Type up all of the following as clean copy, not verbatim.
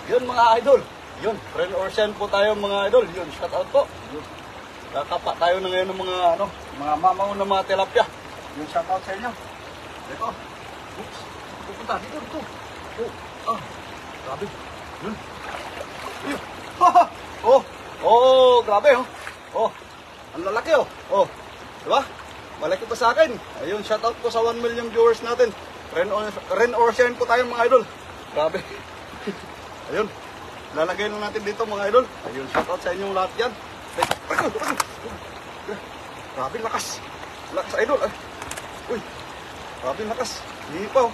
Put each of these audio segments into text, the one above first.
Yun mga idol. Yun, friend or send po tayo mga idol. Yun, shout out po. Yun. Kakapa tayo na ngayon ng mga mga mamaw na mga tilapia. Yun, shout out sa inyo. Ito. Oops. Pupunta dito dito. Oh. Grabe. Yun. Ayun. Grabe oh. Oh. Ang lalaki oh. Oh. Diba? Malaki pa sa akin. Ayun, shout out po sa 1 million viewers natin. Ren or send po tayo mga idol. Grabe. Ayun. Lalagay lang natin dito mga idol. Ayun, shout out sa inyong lahat yan. Grabe lakas. Lakas idol. Uy. Grabe lakas. Hindi pa oh.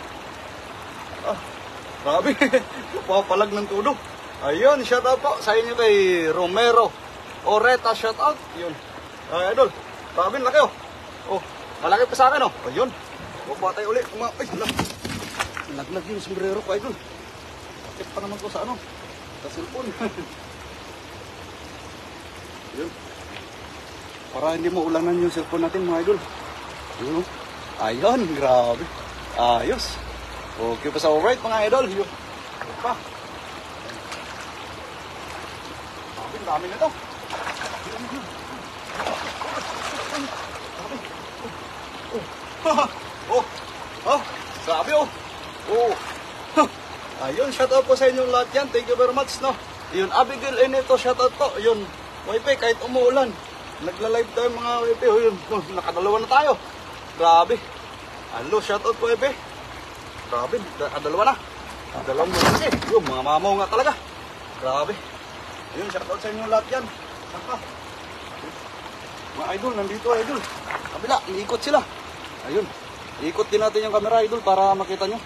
Grabe. Papalag ng tudo. Ayun, shout out po sa inyo kay Romero Oreta, shout out. Yun. Idol. Grabe laki oh. Oh, malaki pa sa akin oh. Ayun. Bubuha tayo ulit. Ay, naglag yung sombrero ko idol. Bakit pa naman ko sa sa cellphone. Yun. Para hindi mo ulanan yung cellphone natin mga idol. Yun. Ayun, grabe. Ayos. Okay pa sa alright mga idol. Yun. Pa. Dami na ito. Grabe oh. Ayun, shoutout po sa inyong lahat yan. Thank you very much, no? Yun, Abigail Enito, shoutout po. Yun, wifi, kahit umuulan. Nagla-live tayo mga wifi. Yun, nakadalawa na tayo. Grabe. Hello, shoutout po wifi. Grabe, nakadalawa na. Dalawang mo kasi. Yun, mga mamaw nga talaga. Grabe. Yun, shoutout sa inyong lahat yan. Saka. Mga idol, nandito idol. Kabila, iikot sila. Ayun. Iikot din natin yung camera idol para makita nyo.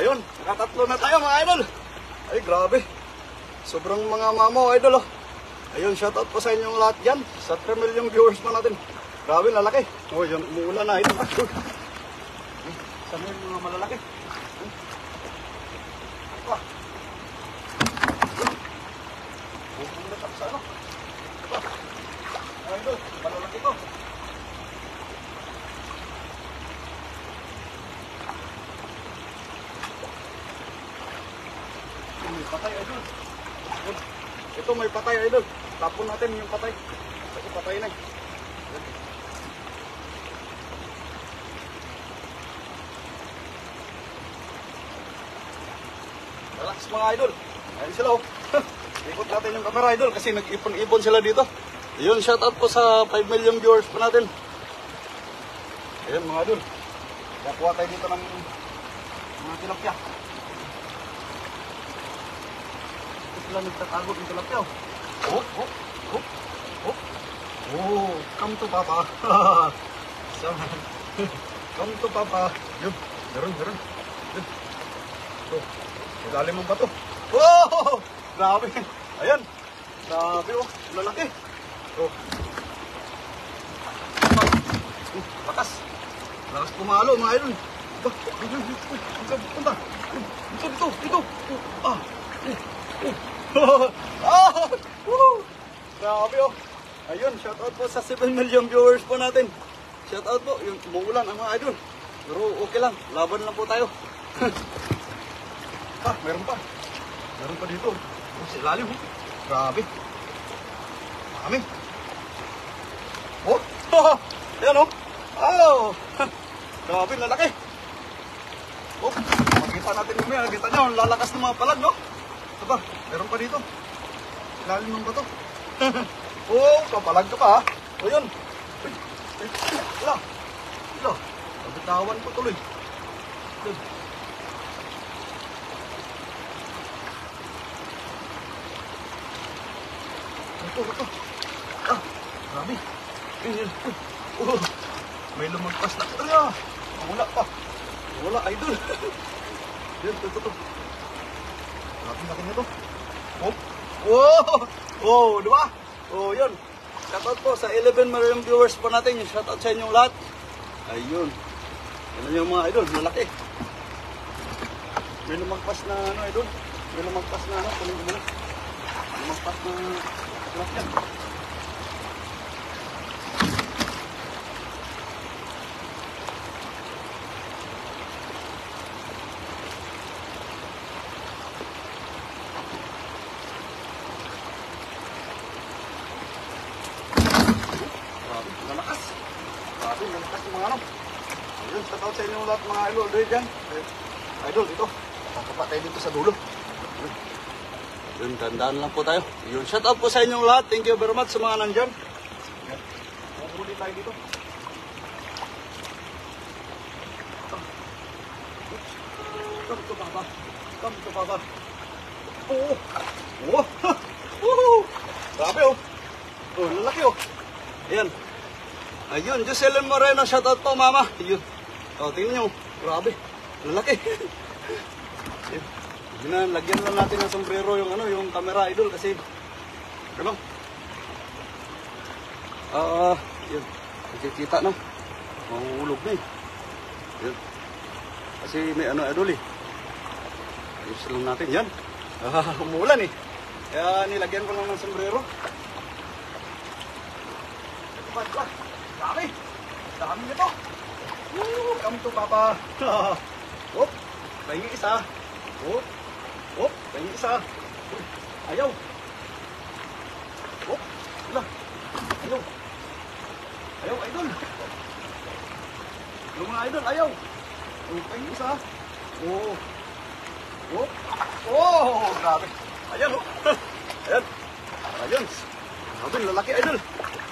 Ayun, nakatatlo na tayo mga idol. Ay grabe. Sobrang mga mamo idol oh. Ayun, shoutout po sa inyong lahat yan. Sa 3 million viewers pa natin. Grabe, lalaki. Oh, yun, umuulan na idol. Saan yung mga malalaki? Pupunta sa idol, malalaki to. May patay idol. Ito may patay idol. Tapon natin yung patay. Kasi patay na. Relax mga idol. Ayun sila oh. Ikot natin yung camera idol kasi nag-ipon-ipon sila dito. Yun, shoutout po sa 5 million viewers pa natin. Ayun mga idol. Nakuha tayo dito ng mga tilapia. Sila nagtatago ng tilapia. Come to papa. Come to papa. Yun, meron. Yun. Ilalim mo ba ito? Oh! Grabe. Ayan. Grabe oh. Lalaki. Oh. Lakas. Lakas pumalo mga idol. Punta. Dito. Grabe oh. Ayun, shoutout po sa 7 million viewers po natin. Shoutout po. Yung umuulan ang mga idol. Pero okay lang. Laban lang po tayo. Meron pa. Meron pa dito. Oh, sa ilalim oh. Grabe. Marami. Oh. Ayan oh. Grabe, lalaki. Oh. Makita natin mamaya. Nakita nyo, ang lalakas ng mga palag no. Aba, meron pa dito. Ilalim ng bato. Oh, kapalag ka pa ha. O yun. Wala. Nabitawan ko tuloy. Yun. Ito. Grabe. May lumagpas na. Wala pa. Wala, idol. Yan, ito. Laki nito. Oh, diba? Oh, yun. Shoutout po sa 11 million viewers po natin. Yung shoutout sa inyong lahat. Ayun. Yan yung mga idol, malaki. May lumagpas na ano, idol. May lumagpas na ano, kunin ko muna. Lumagpas na truck yan. Malakas yung mga ano. Ayun, shout out sa inyo lahat mga idol dyan. Idol, ito. Kakapa tayo dito sa dulo. Yun, tandaan lang po tayo. Yun, shout out po sa inyong lahat. Thank you very much sa mga nandyan. Huli tayo dito. Come to Papa. Come to Papa. Oh! Oh! Woohoo! Grabe oh. Oh, lalaki oh. Ayan. Ayun, Jocelyn Moreno, shoutout po mama. Ayun. O, tingnan nyo. Grabe. Lalaki. Ayun. Lagyan lang natin ng sombrero yung ano, yung camera idol kasi ano? Yun. Nakikita na. Mahulog na eh. Yun. Kasi may ano idol eh. Ayos lang natin. Yan. Umulan eh. Kaya nilagyan ko lang ng sombrero. Ito. Dami! Dami nito! Woo! Come to Papa! Hop! Pahingi isa! Hop! Hop! Pahingi isa! Ayaw! Hop! Wala! Ayaw! Ayaw, idol! Yung mga idol, ayaw! Pahingi isa! Oh! Hop! Oh! Grabe! Ayan! Oh! Ayan! Ayan! Grabe, lalaki idol!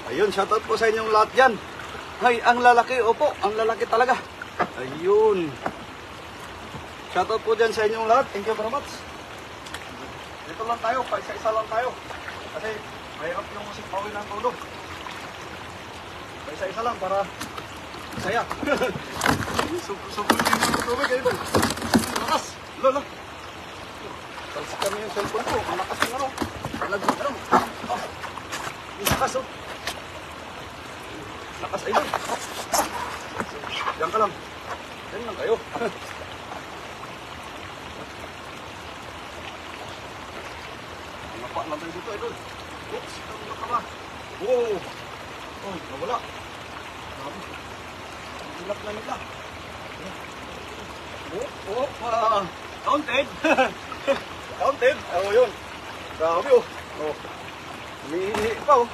Ayun, shoutout po sa inyong lahat dyan. Hay, ang lalaki, opo, ang lalaki talaga. Ayun. Shoutout po dyan sa inyong lahat. Thank you very much. Dito lang tayo, paisa-isa lang tayo. Kasi mahirap yung musik pawin ng todo. Paisa-isa lang para saya. Subukin yung tubig kayo doon. Lakas, lola. Talsik kami yung cellphone ko. Ang lakas yung ano. Ano. Oh, yung lakas oh. Lakas idol. Diyan ka lang. Diyan lang kayo. Napa lang tayo dito idol. Oops, tama ka ba? Wow. Oh, nawala. Grabe. Hilap na nila. Counted. Counted. Oh, yun. Grabe oh. Oh. Umiihi pa oh.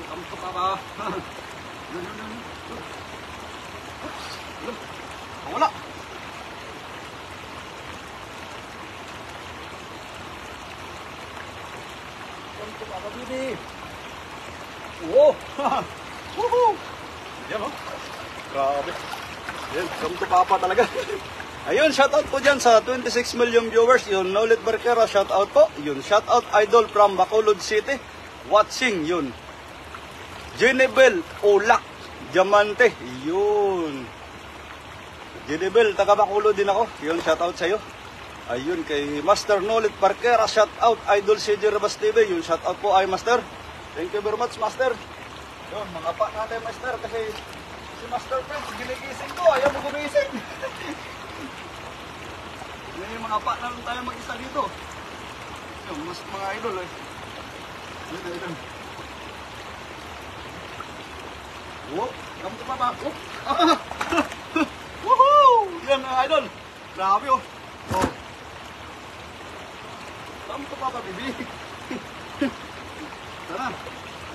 Kamto pa ba? Wala. Kamto pa ba, bibi? Wow! Woohoo! Yan o. Grabe. Yan, kamto pa pa talaga. Ayun, shoutout po dyan sa 26 million viewers. Yun, Nolet Barquera, shoutout po. Yun, shoutout idol from Bacolod City. Watching, yun. Jenebel Olak Diamante. Yun. Jenebel, taga Bacolod din ako. Yun, shoutout sa'yo. Ayun, kay Master Nolet Barquera, shoutout. Idol CJ Rabas TV. Yun, shoutout po ay Master. Thank you very much, Master. Yun, mga pa natin, Master. Kasi si Master Prince, ginigising ko. Ayaw mo gumising. May mga pa na lang tayo mag-isa dito. Yun, mas mga idol eh. Yun, yun. Whoop, kamu pa ba? Whoop. Woohoo! Yan mga idol. Grabe oh. Oh. Kamu pa ba, bibi? Tara.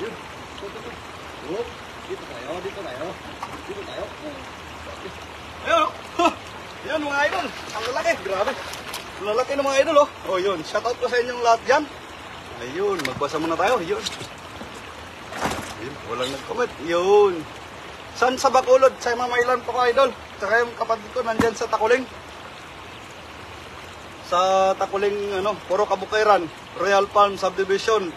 Yun. Whoop. Dito tayo, dito tayo. Dito tayo. Ayun. Yan mga idol. Ang lalaki. Grabe. Ang lalaki ng mga idol oh. Oh yun. Shoutout ko sa inyong lahat dyan. Ayun. Magbasa muna tayo. Yun. Walang nag-comment. Yun. Saan sa Bacolod? Sa Mamaylan po ka, idol. Tsaka yung kapatid ko nandyan sa Takuling. Sa Takuling, ano, Puro Kabukairan. Royal Palm Subdivision.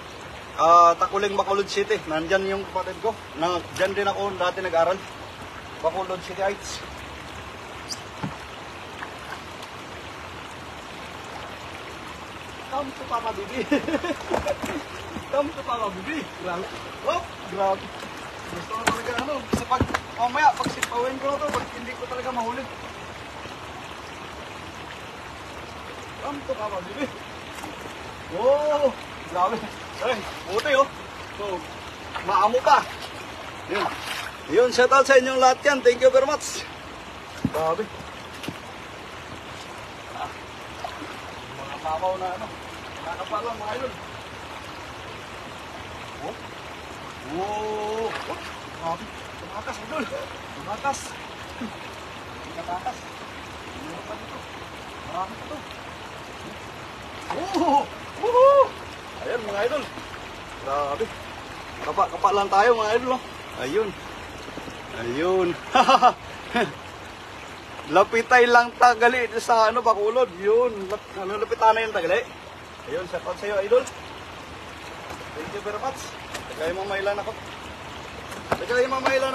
Takuling, Bacolod City. Nandyan yung kapatid ko. Dyan din ako dati nag-aral. Bacolod City Heights. Come to Papa Bibi. Come to Papa Bibi. Grabe. Oh, grabe. Gusto ko talaga ano. Kasi pag mamaya, pag sipawin ko na to, pag hindi ko talaga mahuli. Come to Papa Bibi. Oh, grabe. Ay, buti oh. So, maamo pa. Yun. Yun, shout out sa inyong lahat yan. Thank you very much. Grabe. Mga papaw na ano. Nakakapa lang mga idol. Oh. Oh. Oh. Grabe. Tumakas idol. Tumakas. Tumakas. Ano pa dito? Marami pa to. Oh. Oh. Ayan mga idol. Grabe. Kapa lang tayo mga idol. Oh. Ayun. Ayun. Lapitay lang tagali sa ano Bacolod. Yun. Lapitan na yung tagali. Ayun, shout out sa iyo idol. Thank you very much. Tagay mamailan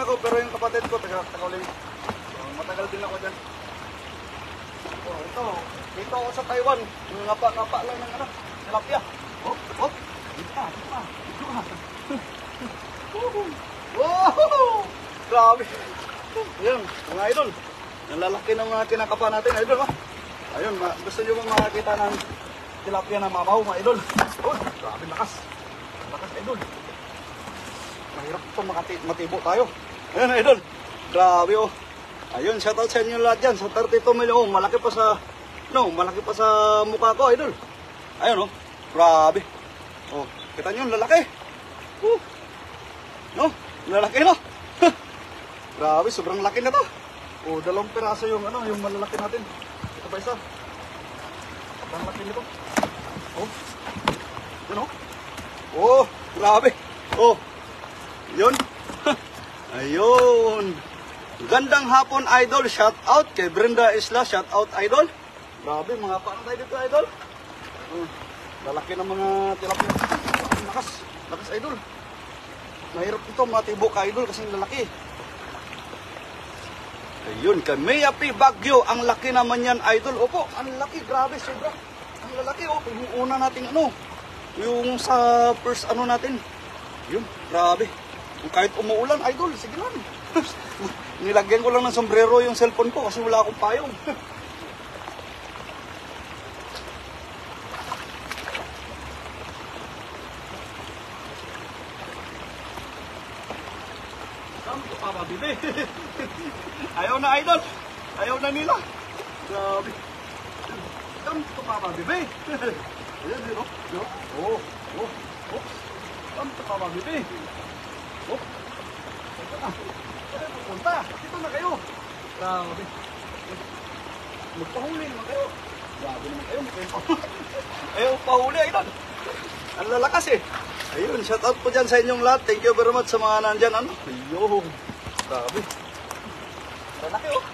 ako pero yung kapatid ko taga-uling. Matagal din ako dyan. Oh, ito. Dito ako sa Taiwan. Yung ngapa-ngapa lang ng ano. Tilapia. Oh, oh. Dito ka. Wow! Grabe. Ayun, mga idol. Nalalaki ng mga kinakapa natin, idol. Oh. Ayun, gusto nyo bang makakita ng tilapia na mabaw, mga idol? Oh, grabe, lakas. Lakas, idol. Mahirap ito matibo tayo. Ayun, idol. Grabe, oh. Ayun, shoutout sa inyo lahat dyan. Sa 32 million, oh, malaki pa sa mukha ko, idol. Ayun, oh. Grabe. Oh, kita nyo, lalaki. No? Lalaki, no? Grabe, sobrang laki na to. Oh, 2 piraso yung ano, yung malalaki natin. Ito pa isa. Sobrang laki nito. Oh. Yun, oh. Oh, grabe. Oh. Yun. Ayun. Gandang hapon, idol. Shout out kay Brenda Isla. Shout out, idol. Grabe, mga paano tayo dito, idol? Lalaki ng mga tilapia. Lakas, idol. Mahirap ito, matibo ka, idol, kasi lalaki. Ayun, kay Mia P. Baguio. Ang laki naman yan, idol. Opo, ang laki, grabe, sobra. Ang lalaki, oh. Yung una nating ano, yung sa first ano natin. Yun, grabe. Kahit umuulan, idol, sige lang. Nilagyan ko lang ng sombrero yung cellphone ko kasi wala akong payong. Papa Bibi. Ayaw na, idol. Ayaw na nila. Grabe. Come to Papa Bibi. Ayan, yun, oh. Oh, oh, oh. Come to Papa Bibi. Oh. Ito na. Ito pupunta. Dito na kayo. Grabe. Magpahuli naman kayo. Grabe naman kayo. Ayaw pahuli, idol. Ang lalakas eh. Ayun, shout out po dyan sa inyong lahat. Thank you very much sa mga nandyan. Ano? Ayun. Grabe. Malaki oh.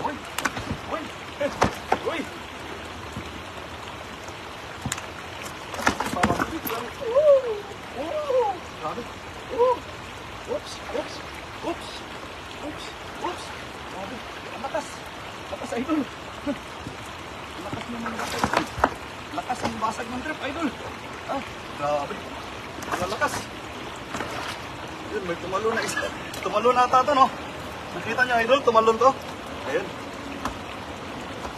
Uy. Uy. Uy. Parang biglang. Grabe. Oops. Oops. Oops. Oops. Oops. Grabe. Ang lakas. Lakas, idol. Lakas naman ng basag. Lakas ang basag ng trip, idol. Ah, grabe. Lalakas. Yun, may tumalon na isa. Tumalon na ata ito, no? Nakita niyo, idol, tumalon to. Ayun.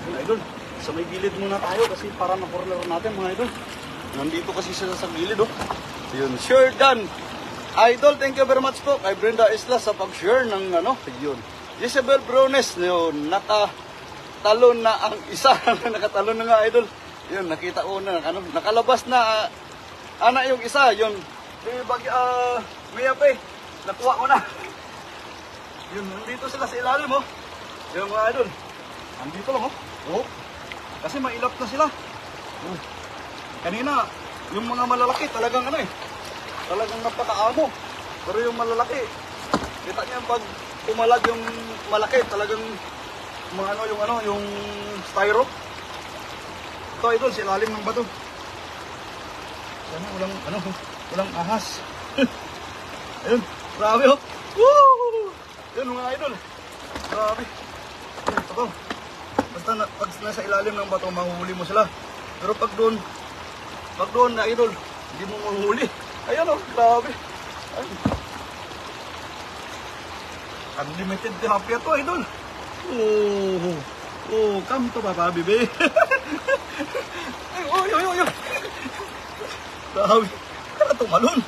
Ayun, idol. Sa may gilid muna tayo kasi para na-corner natin, mga idol. Nandito kasi sila sa gilid, oh. Ayun, sure done. Idol, thank you very much po kay Brenda Isla sa pag-share ng ano. Ayun. Jezebel Brones, yun, nakatalon na ang isa. Nakatalon na nga, idol. Yun, nakita ko na, ano, nakalabas na, yung isa, yun, Mia P, nakuha ko na. Yun, nandito sila sa ilalim, oh. Yung mga idol, nandito lang, oh. Oh, kasi mailap na sila. Oh. Kanina, yung mga malalaki, talagang ano eh, talagang napakaamo. Pero yung malalaki, kita niya pag pumalag yung malaki, talagang, mga yung styro. Ito, idol, sa ilalim ng bato. Sana walang ahas. Ayun, grabe oh. Woo! Yun mga idol. Grabe. Ito. Basta pag nasa ilalim ng bato, mahuhuli mo sila. Pero pag doon na idol, hindi mo mahuhuli. Ayan oh, grabe. Ay. Unlimited tilapia to idol. Come to Papa Bibi. Oy. Grabe. Kaya tumalon.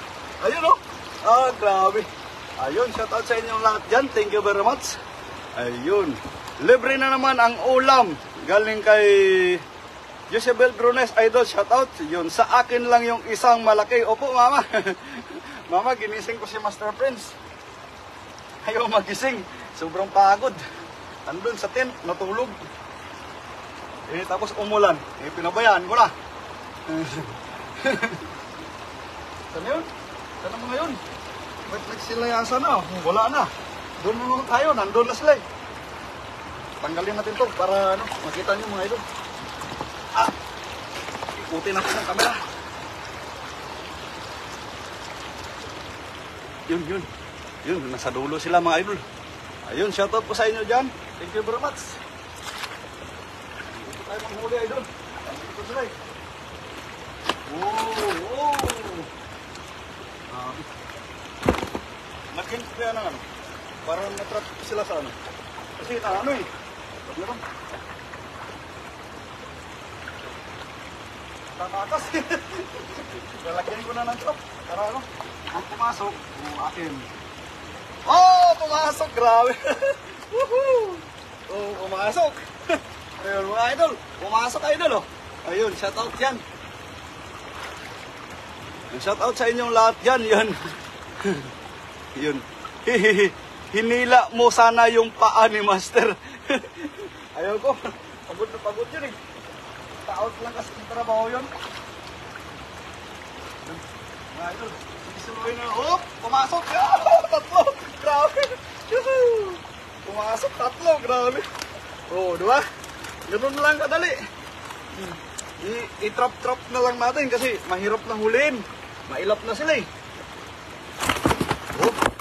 Ayun oh. Grabe. Ayun, shout out sa inyong lahat dyan. Thank you very much. Ayun. Libre na naman ang ulam. Galing kay Josebel Brunes idol. Shout out. Yun, sa akin lang yung isang malaki. Opo, mama. Mama, ginising ko si Master Prince. Ayaw magising. Sobrang pagod. Andun sa tent, natulog. Tapos umulan. Pinabayaan ko na. Saan yun? Saan ang mga yun? Ba't nagsilayasan na? Wala na. Doon naman tayo. Nandun na sila. Tanggalin natin to para makita nyo mga idol. Ikutin natin ang camera. Yun, nasa dulo sila mga idol. Ayun, shoutout po sa inyo dyan. Thank you very much. Dito tayo manghuli idol. Dito sila eh. Nag-hint kaya na para matrap sila sa kasi meron tatakas. Lalagyan ko na ng trap para ang pumasok akin. Pumasok, grabe. Pumasok. Ayun mga idol, pumasok idol ayun, shoutout yan. Shoutout sa inyong lahat yan. Yun. Hinila mo sana yung paa ni Master. Ayaw ko. Pagod na pagod yun eh. Taot lang kasi yung trabaho yun. Mga idol, isuloy na. Pumasok. Tatlo. Grabe. Pumasok, tatlo. Grabe. Diba? Ganun lang kadali. I-trap-trap na lang natin kasi mahirap na hulin. Mailap na sila eh.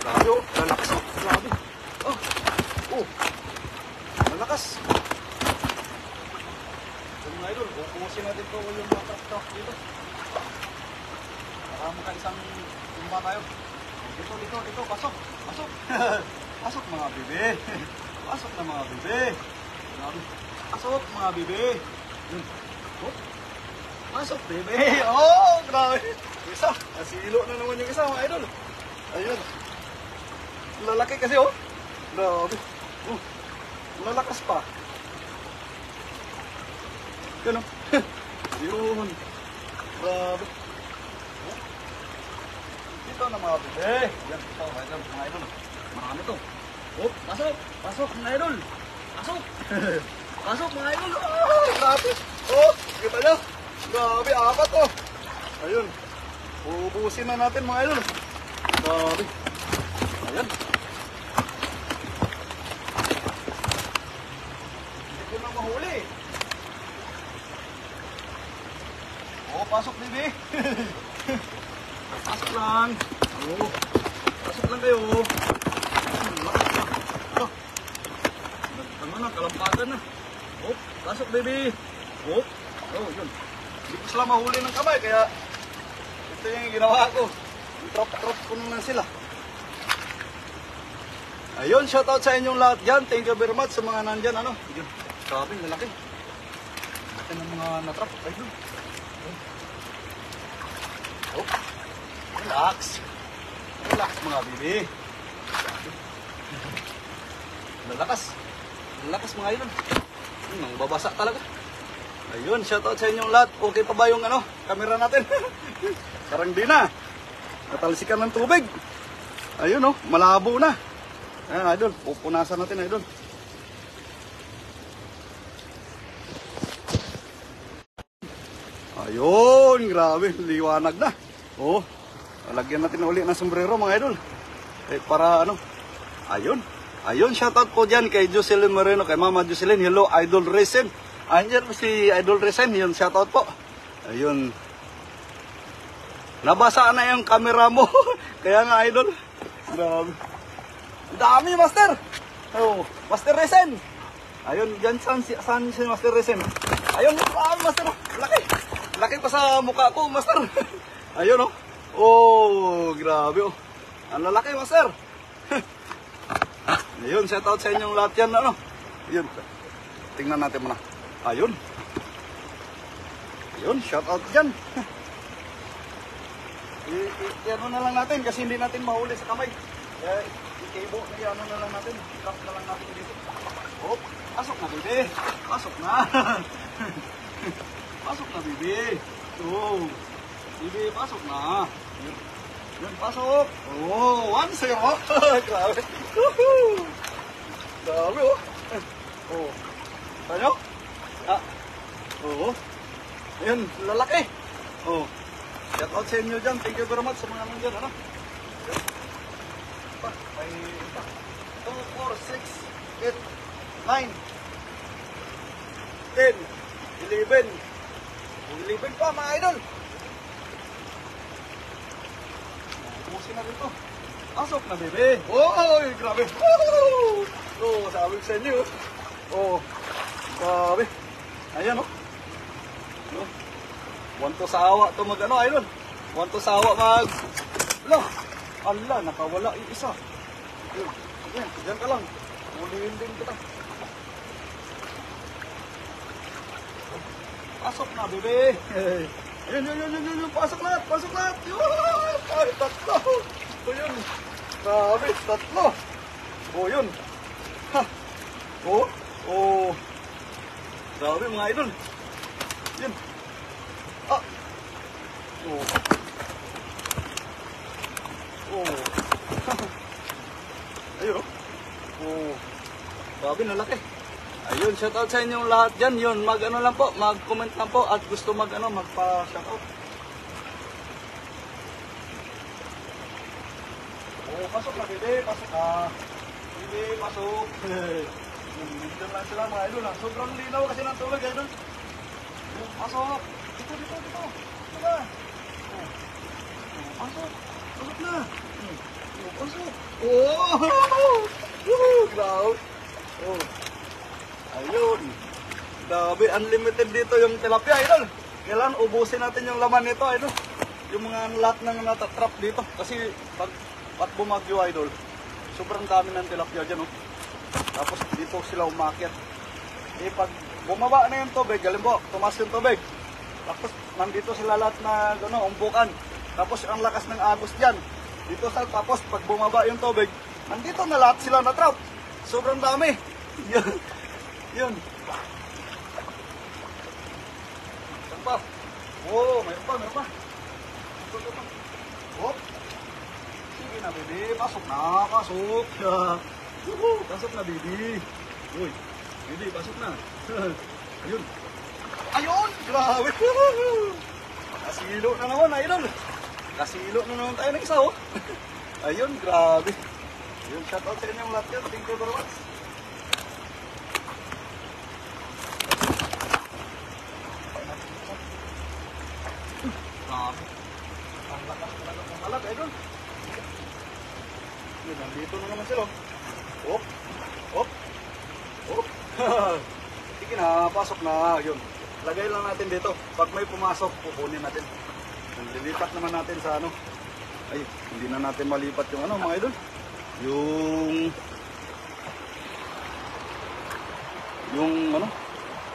Grabe lalakas grabe. Lalakas. So mga idol, upusin natin ito yung mga truck dito. Para makaisang tumba tayo. Dito, pasok. Pasok mga bebe. Pasok na mga bebe. Grabe. Pasok mga bebe. Pasok bebe. Grabe. Isa, asilo na naman yung isa mga idol. Ayun. Lalaki kasi Grabe. Lalakas pa. Yun Yun. Grabe. Dito na mga bebe. Yan, ito mga idol. Marami to. Pasok mga idol. Pasok mga idol. Grabe. Kita nyo. Grabe, apat Ayun. Ubusin na natin mga idol. Grabe. Ayan. Hindi ko na mahuli. Pasok baby. Pasok lang. Pasok lang kayo. Kalampagan na. Pasok baby. Yun. Hindi ko sila mahuli ng kamay kaya ito yung ginawa ko. Trap ko na sila. Ayun, shoutout sa inyong lahat dyan. Thank you very much sa mga nandyan. Grabe, lalaki. Laki ng mga natrap. Ayun. Relax. Relax mga bibi. Lalakas mga idol. Nang babasa talaga. Ayun, shoutout sa inyong lahat. Okay pa ba yung camera natin? Parang di na. Natalsikan ng tubig. Ayun malabo na. Ayan idol, pupunasan natin idol. Ayun, grabe, liwanag na. Lagyan natin uli ng sombrero mga idol. Para Ayun, shoutout po dyan kay Jocelyn Moreno, kay Mama Jocelyn. Hello, Idol Resen. Andiyan po si Idol Resen, yun, shoutout po. Ayun. Nabasa na yung camera mo. Kaya nga, Idol. Grabe. Dami, Master. Master Resen. Ayun, dyan saan si Master Resen. Ayun, Master. Laki. Laki pa sa mukha ko, Master. Ayun, oh. Oh, grabe, oh. Ang lalaki, Master. Ayun, shout out sa inyong lahat yan, ano. Ayun. Tingnan natin muna. Ayun. Ayun, shout out dyan. I-ano na lang natin kasi hindi natin mahuli sa kamay. I-cable, i-ano na lang natin. I-lock na lang natin dito. Oh, pasok na, bibi. Pasok na. Pasok na, bibi. Oh, bibi, pasok na. Yan, pasok. Oh, 1-0. Grabe. Grabe, oh. Oh. Tayo? Ah. Oo. Ayun, lalaki. Oh. Shout out sa inyo dyan. Thank you very much sa mga nandyan. Ano? May 2, 4, 6, 8, 9, 10, 11. 11 pa mga idol. Ubusin na dito. Pasok na, bebe. Oh, grabe. Oh, sabi ko sa inyo. Oh, grabe. Ayan, oh. Oh. Want to sawa to mag ano, idol. Want to sawa mag... Ala, ala, nakawala yung isa. Ayan, dyan ka lang. Ulihin din kita. Pasok na, bebe. Ayun, pasok lahat, pasok lahat. Ay, tatlo. Ito yun. Grabe, tatlo. Oh, yun. Ha. Oh, oh. Grabe, mga idol. Yun. Ah. Oh. Oh. Ayun, oh. Oh. Grabe, nalaki. Ayun, shout out sa inyong lahat dyan. Yun, mag-ano lang po, mag-comment lang po at gusto mag-ano, magpa-shout out. Oh, pasok na, bebe. Pasok na. Bebe, pasok. Dito lang sila, mga idol. Sobrang linaw kasi ng tulog, idol. Pasok. Dito. Dito ba? Oh. Pasok. Pasok na. Oh, pasok. Oh! Grabe. Oh. Ayun. Grabe, unlimited dito yung tilapia, idol. Kailan ubusin natin yung laman nito, idol. Yung mga lahat ng natatrap dito. Kasi pag bumagyo, idol, sobrang dami ng tilapia dyan, oh. Tapos dito sila umakyat. Eh, pag bumaba na yung tubig, galing po, tumas yung tubig. Tapos nandito sila lahat na umbukan. Tapos ang lakas ng agos dyan. Dito sa tapos pag bumaba yung tubig, nandito na lahat sila na-trap. Sobrang dami. Yun. Saan pa? Oh, mayroon pa. Ito. Oh. Sige na, baby. Pasok na. Pasok. Pasok na, baby. Uy. Baby, pasok na. Ayun. Ayun! Grabe! Kasilo na naman, idol. Kasilo na naman tayo ng isa, oh. Ayun, grabe. Ayun, shout out sa inyong lahat yan. Thank you very much. Grabe. Ang lakas talaga ng malag, idol. Yun, nandito na naman sila. Oh. Sige na, pasok na. Yun. Lagay lang natin dito. Pag may pumasok, pupunin natin. Lilipat naman natin sa ano. Ay, hindi na natin malipat yung ano, mga idol.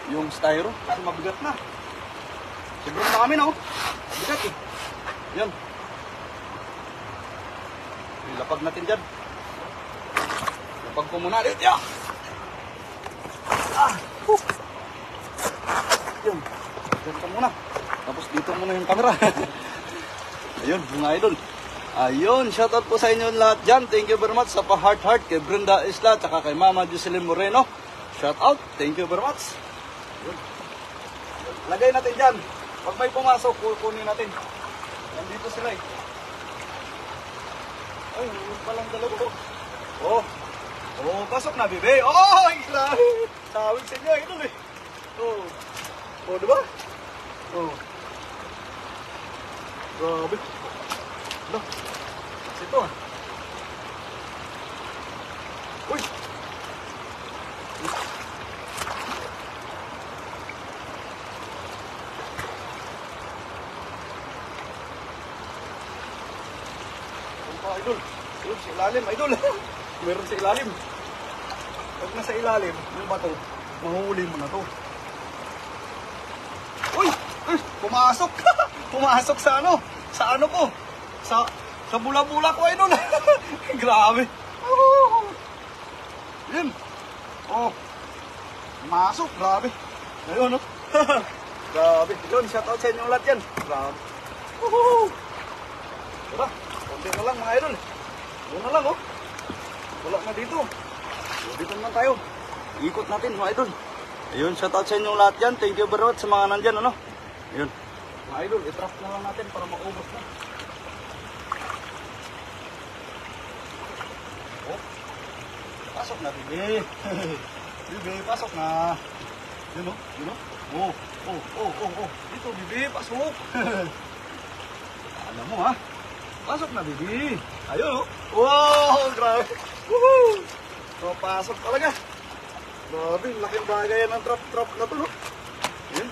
Yung styro. Kasi mabigat na. Sobrang dami na, oh. Mabigat, eh. Yan. Ilapag natin dyan. Lapag ko muna dito. Yeah. Yun. Diyan ka muna. Tapos dito muna yung camera. Ayun, mga idol. Ayun, shoutout po sa inyo lahat dyan. Thank you very much sa pa-heart kay Brenda Isla, tsaka kay Mama Jocelyn Moreno. Shoutout. Thank you very much. Ayun. Lagay natin dyan. Pag may pumasok, kukunin natin. Nandito sila, eh. Ay, yun palang dalawa. Oh, pasok na, bebe. Oh, grabe. Tawag sa inyo, idol, eh. Oh, diba? Oh. Grabe. Ano? Ito, ah. Uy. idol. Yun, sa ilalim, idol. Meron sa ilalim. Pag nasa ilalim, yung bato, mahuhuli mo na to. Uy! Pumasok! Pumasok sa ano? Sa ano ko? Sa bula-bula ko, idol. Grabe. Oh. Yun. Oh. Pumasok, grabe. Ayun, no? Grabe. Yun, shoutout sa inyong lahat yan. Grabe. Woohoo! Tara, konti na lang mga idol. Doon na lang, oh. Wala na dito. Dito naman tayo. Ikot natin mga idol. Ayun, shoutout sa inyong lahat yan. Thank you very much sa mga nandyan, ano? Ayun. Mga idol, i-trap na lang natin para maubos na. Oh. Pasok na, bibi. Bibi, pasok na. Yun, oh. Yun, oh. Oh. Dito, bibi, pasok. Alam mo, ha? Pasok na, bibi. Ayun, oh. Wow, grabe. Woohoo! So, pasok talaga. Grabe, laking bagay yan ang trap na to, no? Ayan.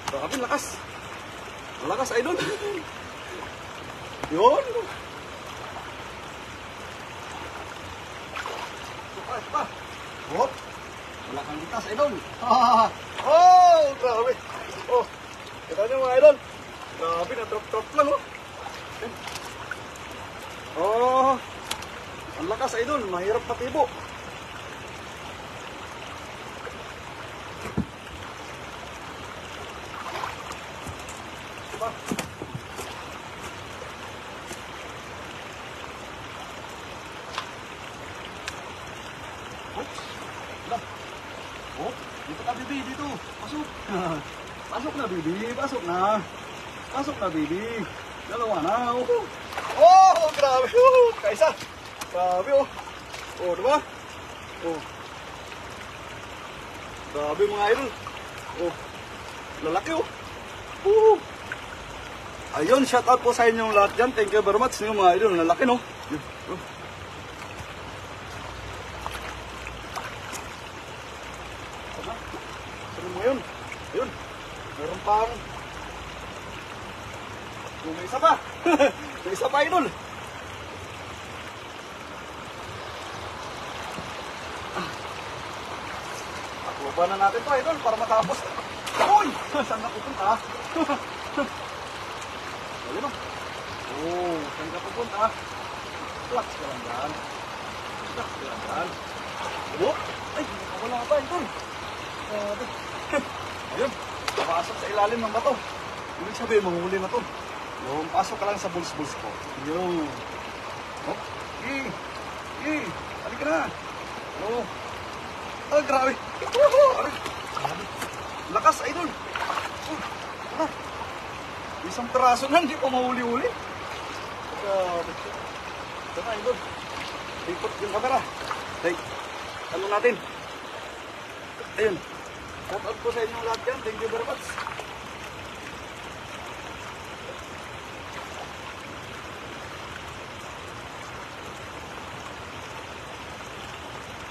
Grabe, lakas. Malakas, idol. Yun. Pa. Oh. Wala kang litas, idol. Oh, grabe. Oh. Kita niyo mga idol. Grabe, na-trap lang, oh. Oh. Ang lakas, idol. Mahirap patibo. Diba? Oh, dito ka, bibi, dito. Pasok. Pasok na, bibi. Pasok na. Pasok na, bibi. Dalawa na. Oh, grabe. Kaisa. Grabe, oh. Oh, diba? Oh. Grabe mga idol. Oh. Lalaki, oh. Oh. Ayun, shout out po sa inyong lahat dyan. Thank you very much mga idol. Lalaki, no? Oh. Saan mo yun? Ayun. Meron pang... Oh, may isa pa. May isa pa, idol. Akuba na natin to, idol, para matapos. Uy! Saan na pupunta? Ayun, no? Oh, saan ka pupunta? Relax ka lang dyan. Relax ka lang dyan. Oh! Ay, nakawala ka pa, idol. Ayun, napasok sa ilalim ng bato. Ibig sabihin, manghuli na to. Yung pasok ka lang sa bulls-bulls ko. Yung. Oh, halika na. Oh. Oh, grabe. Lakas, idol. Oh, ano? Isang peraso na, hindi pa mahuli-huli. Grabe. Ito na, idol. Ikot yung camera. Like, ano natin? Ayun. Shout out po sa inyong lahat yan. Thank you very much.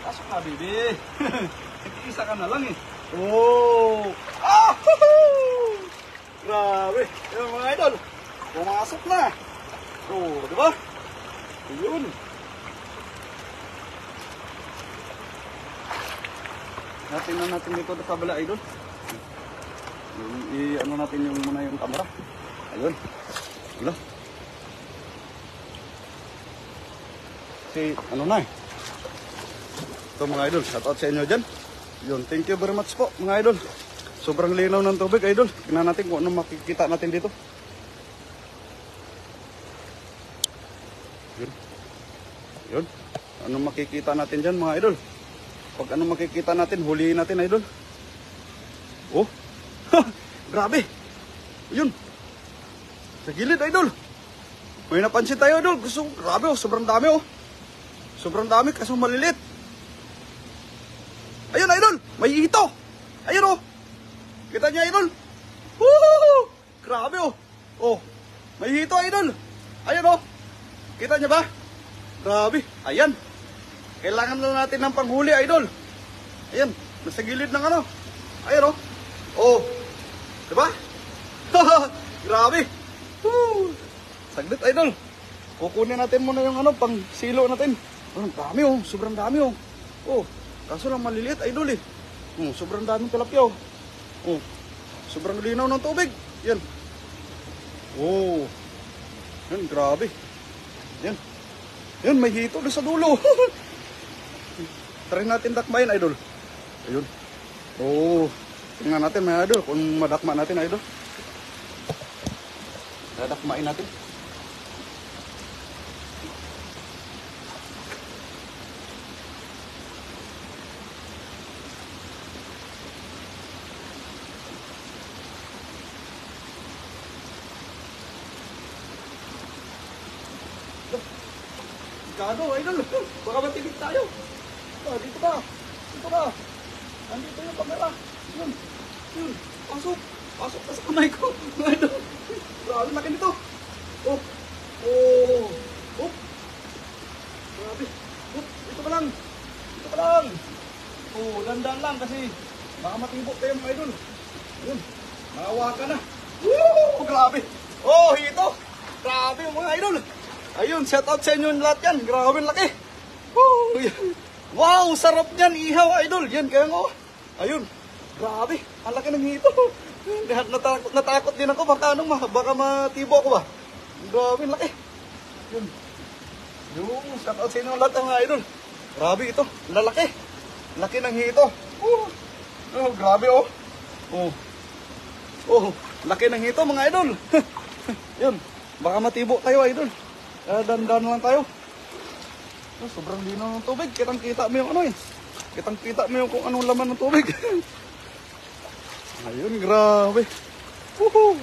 Pasok na, bibi. Nag-iisa ka na lang, eh. Oh! Ah! Grabe. Ayun, mga idol. Pumasok na. Oh, di ba? Ayun. Natin na natin dito sa kabila, idol. I-ano natin yung muna yung camera. Ayun. Wala. Kasi, ano na eh. Ito mga idol, shoutout sa inyo dyan. Yun, thank you very much po mga idol. Sobrang linaw ng tubig, idol. Tingnan natin kung ano makikita natin dito. Yun. Yun. Ano makikita natin dyan mga idol. Pag ano makikita natin, huliin natin, idol. Oh. Grabe. Yun. Sa gilid, idol. May napansin tayo, idol. Gusto, grabe, oh. Sobrang dami, oh. Sobrang dami, kaso malilit. Ayun, idol. May hito. Ayun, oh. Kita niya, idol. Woo! Grabe, oh. Oh. May hito, idol. Ayun, oh. Kita niya ba? Grabe. Ayan. Kailangan lang natin ng panghuli, idol. Ayan, nasa gilid ng ano. Ayan, oh. Oh. Diba? Grabe. Woo. Saglit, idol. kukunin natin muna yung ano, pang silo natin. Oh, dami oh, sobrang dami oh. Oh, kaso lang maliliit, idol eh. Sobrang daming tilapia oh. Oh, sobrang linaw ng tubig. Yan. Oh, yan, grabe. Yan. Yan, may hito doon sa dulo. Try natin dakmain, idol. Ayun. Oh, tingnan natin mga idol kung madakma natin, idol. Dadakmain natin. Gano, idol. Baka matibig tayo. Ah, dito ba? Dito ba? Andito yung kamera. Yun. Yun. Pasok. Pasok ka sa kamay ko. Idol. Grabe laki nito. Oh. Oh. Oh. Grabe. Oh. Dito ka lang. Dito ka lang. Oh, dandan lang kasi baka matibok tayo mga idol. Yun. Maawa ka na. Woo! Grabe. Oh, hito. Grabe mga idol. Ayun, shout out sa inyo lahat yan. Grabe laki. Woo! Wow, sarap niyan. Ihaw, idol. Yan, kaya nga. Ayun. Grabe. Ang laki ng hito. Natakot din ako. Baka matibo ako ba? Grabe, laki. Yun. Yung, shout out sa inyo lahat mga idol. Grabe ito. Lalaki. Laki ng hito. Oh, grabe oh. Oh. Oh, laki ng hito mga idol. Yun. Baka matibo tayo, idol. Dandan lang tayo. Oh, sobrang linaw ng tubig. Kitang-kita mo yung ano eh. Kitang-kita mo yung kung anong laman ng tubig. Ayun, grabe. Woohoo!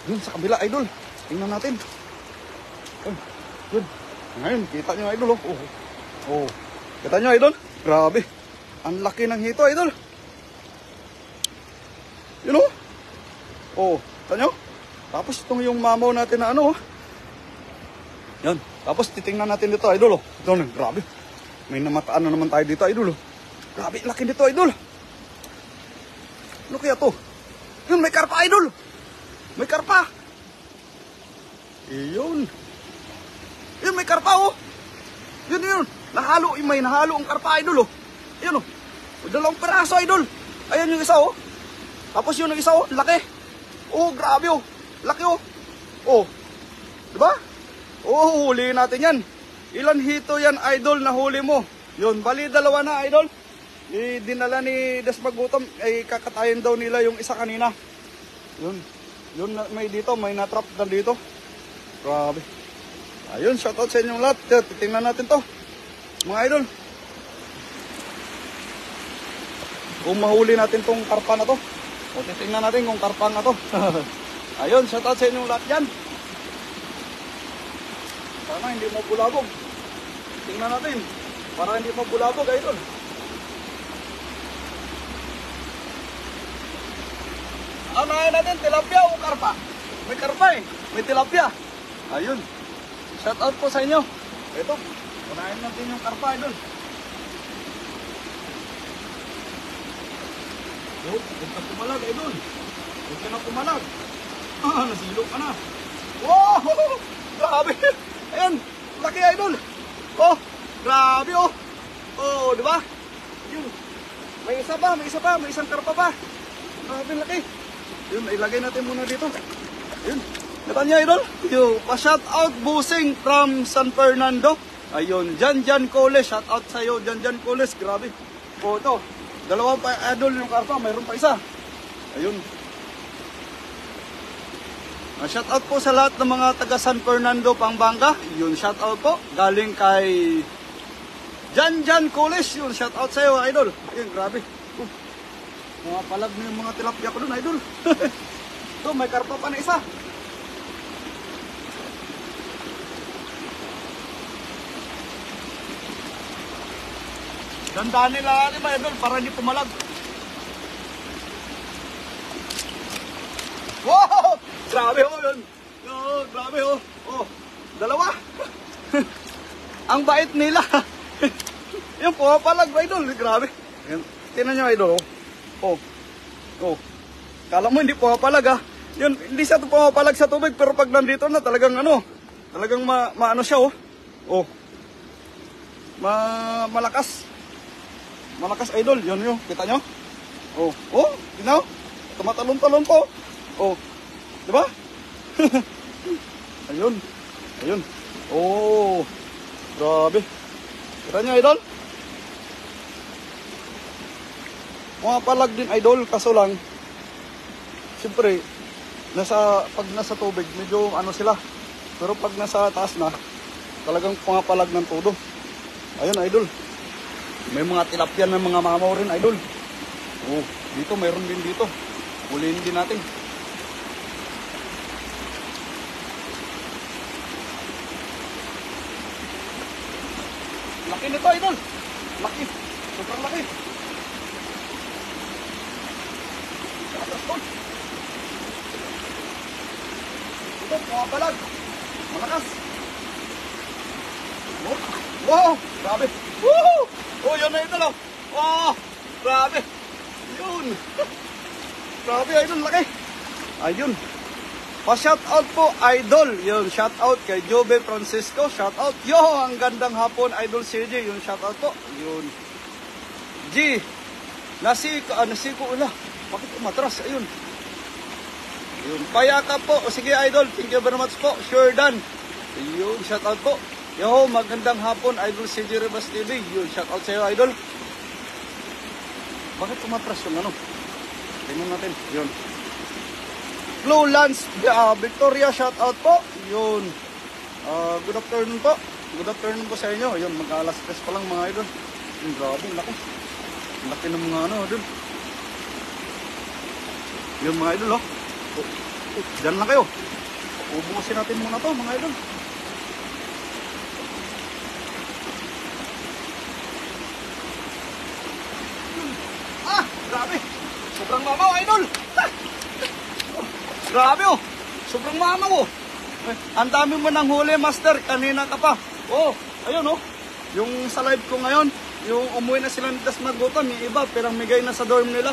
Yun, sa kabila, idol. Tingnan natin. Yun. Ngayon, kita nyo, idol. Oh. Kita nyo, idol? Grabe. Ang laki ng hito, idol. Yun oh. Oh, kita nyo? Tapos itong yung mamaw natin na ano oh. Yan. Tapos titingnan natin dito, idol. Oh. Ito na, grabe. May namataan na naman tayo dito, idol. Oh. Grabe, laki dito, idol. Ano kaya to? Yun, may karpa, idol. May karpa. Iyon. Yun, may karpa, oh. Yun. Nahalo, may nahalo ang karpa, idol, oh. Yun, oh. Dalawang peraso, idol. Ayan yung isa, oh. Tapos yun yung isa, oh. Laki. Oh, grabe, oh. Laki, oh. Oh. Diba? Oh, huli natin yan. Ilan hito yan, idol, na huli mo? Yun, bali dalawa na, idol. Dinala ni Desmagutom, ay kakatayin daw nila yung isa kanina. Yun, may dito, may natrap na dito. Grabe. Ayun, shoutout sa inyong lahat. Titingnan natin to, mga idol. Kung mahuli natin tong karpa na to. O, titingnan natin kung karpa na to. Ayun, shoutout sa inyong lahat yan. Sana hindi mo bulabog. Tingnan natin. Para hindi mo bulabog, idol. Anahin natin, tilapia o karpa? May karpa eh. May tilapia. Ayun. Shout out po sa inyo. Ito. Unahin natin yung karpa, idol. Huwag ka pumalag, idol. Huwag ka na pumalag. Nasilok ka na. Wow! Grabe. Ayan, laki, idol. Oh, grabe oh. Oh, di ba? Yun. May isa pa, may isang karpa pa. Grabe laki. Yun, ilagay natin muna dito. Yun. Kita niya, idol? Yung pa-shout out busing from San Fernando. Ayun, Jan Coles. Shout out sa iyo, Jan Coles. Grabe. Oh, ito. Dalawa pa, idol, yung karpa. Mayroon pa isa. Ayun. Shout out po sa lahat ng mga taga San Fernando, Pampanga. Yun, shout out po. Galing kay Jan Coles. Yun, shout out sa iyo, idol. Ayun, grabe. Mga palag na yung mga tilapia ko dun, idol. Ito, may karpa pa na isa. Gandaan nila natin ba, idol, para hindi pumalag. Wow! Grabe ho yun. Oh, grabe ho. Oh, dalawa. Ang bait nila. Yung pumapalag ba, idol? Grabe. Tingnan nyo, idol. Oh. Oh. Kala mo hindi pumapalag ha. Yun, hindi siya pumapalag sa tubig, pero pag nandito na talagang ano, Talagang maano siya, oh. Oh. Malakas. Malakas, idol. Yun yun. Kita nyo? Oh. Oh, tignan. Tumatalon-talon po. Oh. Diba? Ayun. Ayun. Oh. Grabe. Kita nyo, idol? Mga palag din, idol. Kaso lang, siyempre, pag nasa tubig, medyo ano sila. Pero pag nasa taas na, talagang pumapalag ng todo. Ayun, idol. May mga tilapia ng mga mamaw rin, idol. Oh, dito, mayroon din dito. Huliin din natin. Laki nito, idol. Laki. Sobrang laki. Ito, pumapalag. Malakas. Oh, wow, grabe. Woo! Oh, yun na idol, oh. Oh, grabe. Yun. Grabe, idol, laki. Ayun. Pa-shout out po, idol. Yun, shout out kay Jobe Francisco. Shout out. Yo, ang gandang hapon, idol CJ. Yun, shout out po. Yun. G. Nasiko ula. Bakit umatras? Ayun. Yun. Payaka po. O, sige, idol. Thank you very much po. Sure done. Yun, shout out po. Yo, magandang hapon, idol CJ Rebas TV. Yun, shout out sa iyo, idol. Bakit umatras yung ano? Tingnan natin. Yun. Blue Lance Victoria, shout out po. Yun. Good afternoon po. Good afternoon po sa inyo. Yun, mag-alas 3 pa lang mga idol. Yung grabe, laki. Laki ng mga ano, idol. Yun mga idol, oh. Diyan lang kayo. Ubusin natin muna to mga idol. Grabe. Sobrang mamaw, idol. Grabe, oh. Sobrang mamaw, oh. Ang dami mo nang huli, master. Kanina ka pa. Oh, ayun, oh. Yung sa live ko ngayon, yung umuwi na sila ng Dasmagutan, yung iba, perang migay na sa dorm nila.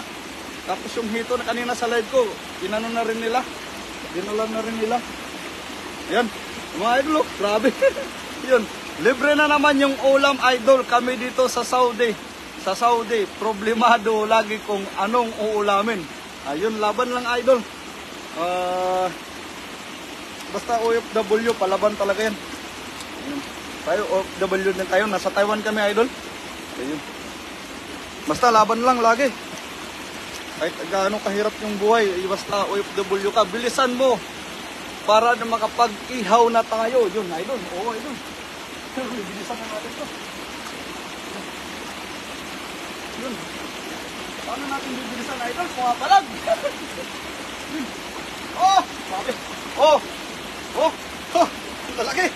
Tapos yung hito na kanina sa live ko, inano na rin nila. Dinala na rin nila. Ayan. Mga idol, oh. Grabe. Yun. Libre na naman yung ulam, idol. Kami dito sa Saudi. Sa Saudi, problemado lagi kung anong uulamin. Ayun, laban lang, idol. Basta OFW, palaban talaga yan. Ayun. Tayo, OFW din tayo. Nasa Taiwan kami, idol. Ayun. Basta laban lang lagi. Kahit gaano kahirap yung buhay, basta OFW ka, bilisan mo para na makapag-ihaw na tayo. Yun, idol. Oo, idol. Bilisan na natin to. Yun. Paano natin bibilisan, idol? Pumapalag. Oh! Grabe. Oh! Oh! Oh! Lalaki.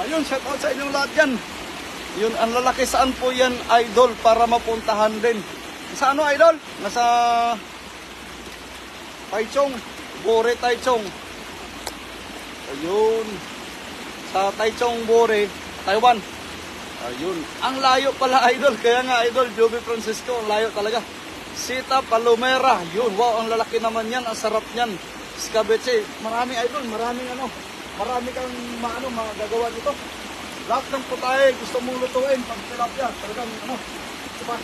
Ayun, shout out sa inyong lahat yan. Yun, ang lalaki. Saan po yan, idol, para mapuntahan din? Sa ano, idol? Nasa Taichung. Bore, Taichung. Ayun. Sa Taichung, Bore, Taiwan. Ayun. Ang layo pala, idol. Kaya nga, idol, Joby Francisco, ang layo talaga. Sita Palomera. Yun, wow, ang lalaki naman yan. Ang sarap niyan. Scabeche. Marami, idol. Maraming ano. Marami kang magagawa dito. Lahat ng putahe, gusto mong lutuin. Pag tilapia, talagang ano. Diba?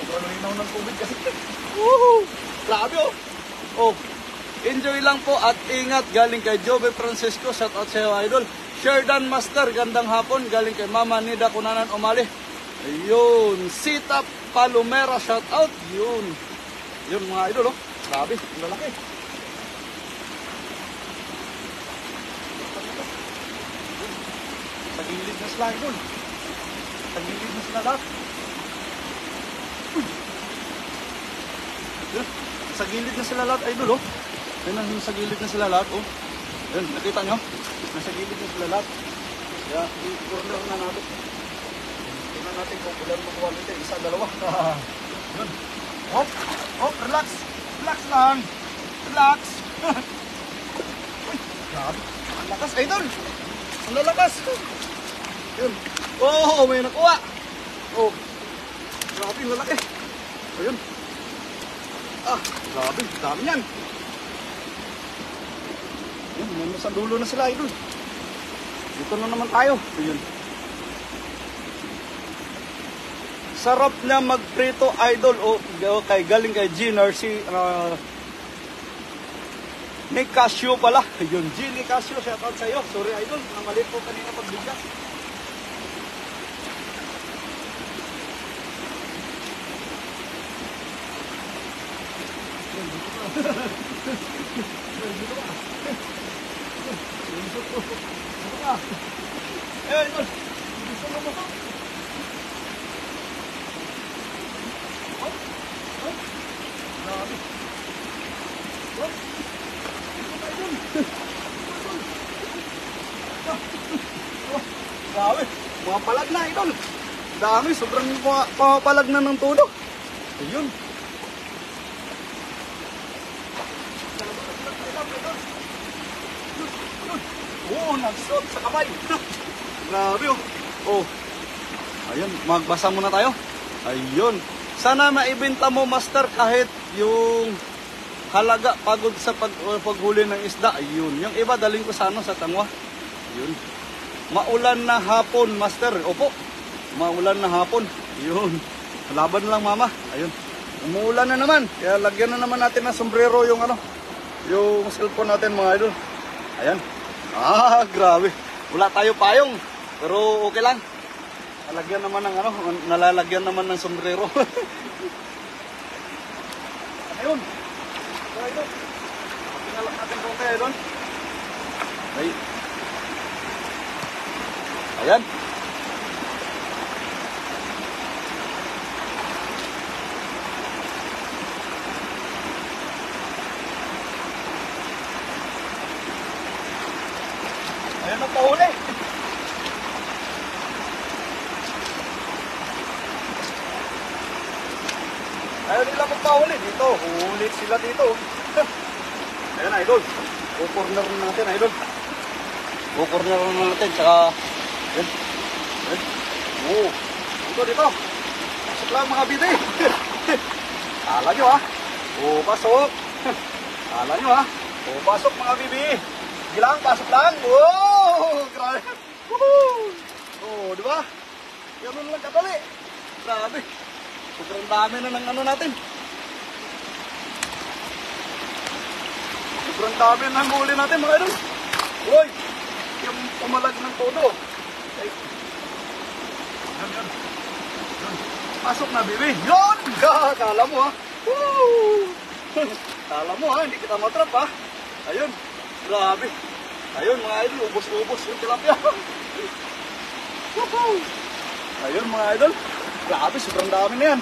Sobrang linaw ng tubig kasi. Woohoo! Grabe, oh. Oh. Enjoy lang po at ingat, galing kay Joby Francisco. Shout out sa iyo, idol. Sherdan Master, gandang hapon, galing kay Mama Nida Kunanan Umali. Ayun, Sita Palomera, shout out. Yun. Yun mga idol, oh. Grabe, lalaki. Sa gilid na sila, idol. Sa gilid na sila lahat. Yun. Sa gilid na sila lahat, idol, oh. Ayun, sa gilid na sila lahat, oh. Ayun, nakita nyo? Nasa gilid na sila lahat. Kaya, i-corner na natin. Tingnan natin kung ulan makuha nito. Isa, dalawa. Yun. Hop, hop, relax. Relax lang. Relax. Uy, grabe. Ang lakas, idol. Ang lalakas. Yun. Oh, may nakuha. Oh. Grabe, ang lalaki. Ayun. Ah, grabe. Dami yan. Sa dulo na sila, idol. Dito na naman tayo. Ayun. Sarap na magprito, idol. Okay, galing kay Giner si Nick Casio pala. Ayun, G. Nick Casio, shout out sa'yo. Sorry, idol. Namalit po kanina pagbigyan. Eh, idol. Gusto mo ba? Grabe. Grabe. Mga palag na, idol. Dami. Sobrang mga palag na ng todo. Ayun. Oo, nagsuot sa kamay. Grabe, oh. Oh. Ayun, magbasa muna tayo. Ayun. Sana maibenta mo, master, kahit yung halaga pagod sa paghuli ng isda. Ayun. Yung iba, daling ko sa sa Tangwa. Ayun. Maulan na hapon, master. Opo. Maulan na hapon. Ayun. Laban lang, mama. Ayun. Umuulan na naman. Kaya lagyan na naman natin ng sombrero yung yung cellphone natin, mga idol. Ayan. Ah, grabe. Wala tayo payong. Pero okay lang. Nalalagyan naman ng nalalagyan naman ng sombrero. Ayun. Ayun. Pinalak natin konti, idol. Ay. Ayan. Ayan ang pahuli. Ayaw nila magpahuli dito. Hulit sila dito. Ayan, idol. Kukorner natin, idol. Kukorner natin. Tsaka, ayan. Ayan. Oo. Dito. Pasok lang mga bide. Kala nyo, ha. Oo, pasok. Kala nyo, ha. Oo, pasok mga bibi. Sige lang, pasok lang. Wow! Grabe. Oo, di ba? Ganun lang kadali. Grabe. Sobrang dami na ng natin. Sobrang dami na ng huli natin, mga idol. Uy! Yung pumalag ng todo. Ay. Yan. Pasok na, bibi. Yun! Kala mo, ha? Woo! Kala mo, ha? Hindi kita matrap, ha? Ayun. Grabe. Ayun, mga idol. Ubos-ubos yung tilapia. Ayun, mga idol. Grabe, sobrang dami na yan.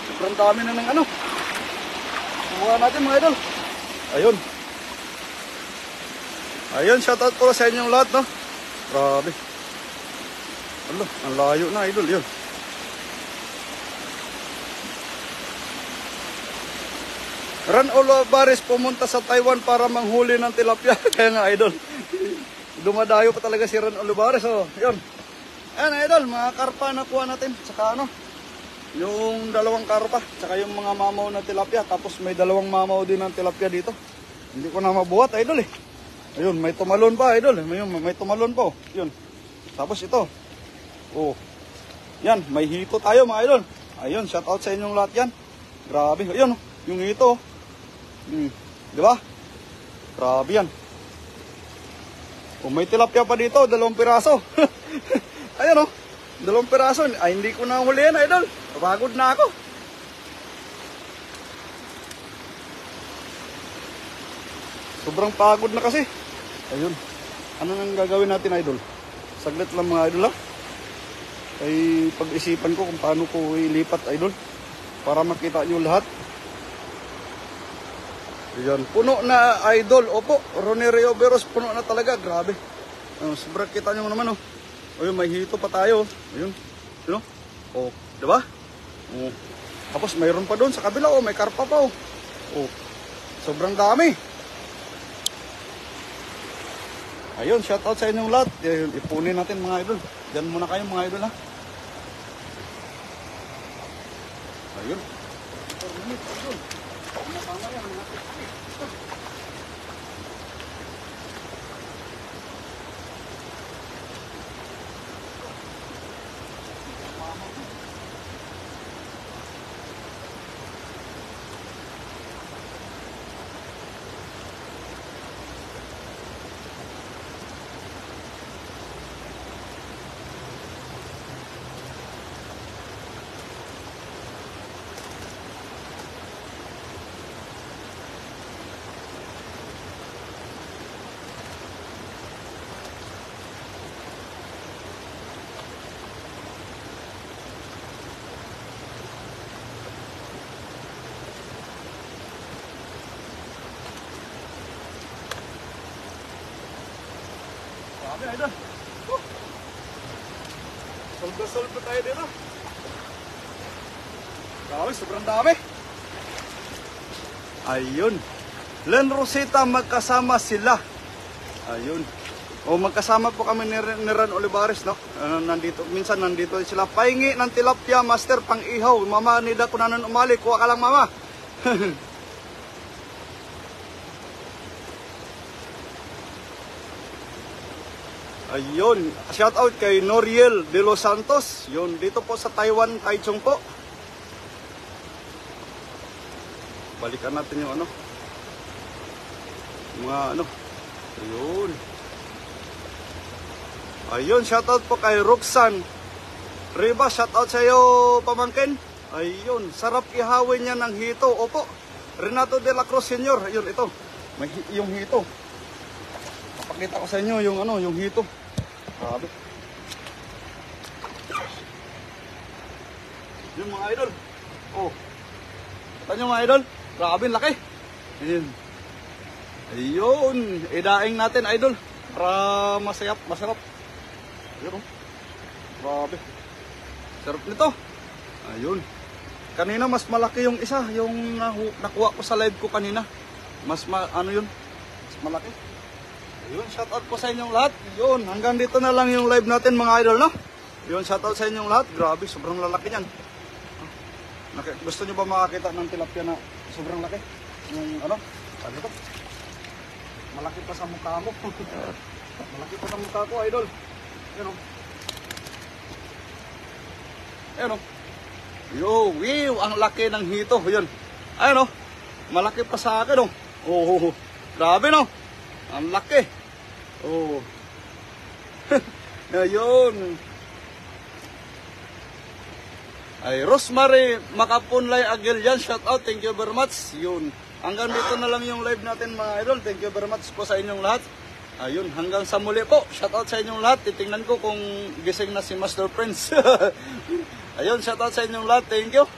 Sobrang dami na ng Kumuha natin, mga idol. Ayun. Ayun, shoutout po sa inyong lahat, no? Grabe. Alo, ang layo na, idol, yun. Ran Olivares pumunta sa Taiwan para manghuli ng tilapia. Kaya nga, idol. Dumadayo pa talaga si Ran Olivares, oh. Yun. Ayan, idol, mga karpa na kuha natin. Saka yung dalawang karpa, saka yung mga mamaw na tilapia. Tapos may dalawang mamaw din ng tilapia dito. Hindi ko na mabuhat, idol, eh. Ayun, may tumalon pa, idol. May tumalon pa, oh. Yun. Tapos ito. Oh. Yan, may hito tayo, mga idol. Ayun, shout out sa inyong lahat yan. Grabe. Ayun, oh. Yung hito, oh. Di ba? Grabe yan. Oh, may tilapia pa dito, 2 piraso. Ayan, oh. 2 piraso. Ay, hindi ko na huli yan, idol. Napagod na ako. Sobrang pagod na kasi. Ayun. Ano nang gagawin natin, idol? Saglit lang, mga idol, ha? Ay, pag-isipan ko kung paano ko ilipat, idol. Para makita nyo lahat. Ayan. Puno na, idol. Opo, Ronerio Veros, puno na talaga. Grabe. Sobrang kita nyo naman, oh. Ayun, may hito pa tayo. Ayun. Ayun, oh. Diba? Oh. Tapos mayroon pa doon sa kabila, oh. May karpa pa, oh. Oh. Sobrang dami. Ayun, shoutout sa inyong lahat. Ayun, ipunin natin, mga idol. Diyan muna kayo, mga idol, ha. Ayun. Ayan, idol. Solve tayo dito. Grabe, sobrang dami. Ayun. Len Rosita, magkasama sila. Ayun. O magkasama po kami ni Ran Olivares, no? Nandito, minsan nandito sila. Pahingi ng tilapia, master, pang ihaw. Mama, nida ko na nun umali. Kuha ka lang, mama. Ayun. Shout out kay Noriel de los Santos. Yun, dito po sa Taiwan, Taichung po. Balikan natin yung ano. Mga ano. Ayun. Ayun, shoutout po kay Roxanne Riba, shoutout sa iyo, pamangkin. Ayun, sarap ihawin niya ng hito. Opo, Renato de la Cruz Senior. Ayun, ito, may yung hito. Papakita ko sa inyo yung ano, yung hito. Grabe. Yung mga idol. Oh, kita nyo mga idol. Grabe, laki. Ayun. Ayun, idaing natin idol. Para masarap. Ayun, oh. Grabe. Sarap nito. Ayun. Kanina mas malaki yung isa, yung nakuha ko sa live ko kanina. Ano yun? Mas malaki. Ayun, shout out po sa inyong lahat. Ayun, hanggang dito na lang yung live natin mga idol, no? Ayun, shout out sa inyong lahat. Grabe, sobrang lalaki niyan. Gusto nyo ba makakita ng tilapia na sobrang laki? Yung ano? Sabi ko. Malaki pa sa mukha mo. Malaki pa sa mukha ko, idol. Ayan o. Ayan o. Yo, wow, ang laki ng hito. Ayan. Ayan o. Malaki pa sa akin o. Oh, grabe no. Ang laki. Oh. Ayun. Ay, Rosemary Makapunlay Agilian, shout out. Thank you very much. Yun. Hanggang dito na lang yung live natin mga idol. Thank you very much po sa inyong lahat. Ayun, hanggang sa muli po. Shoutout sa inyong lahat. Titingnan ko kung gising na si Master Prince. Ayun, shoutout sa inyong lahat. Thank you.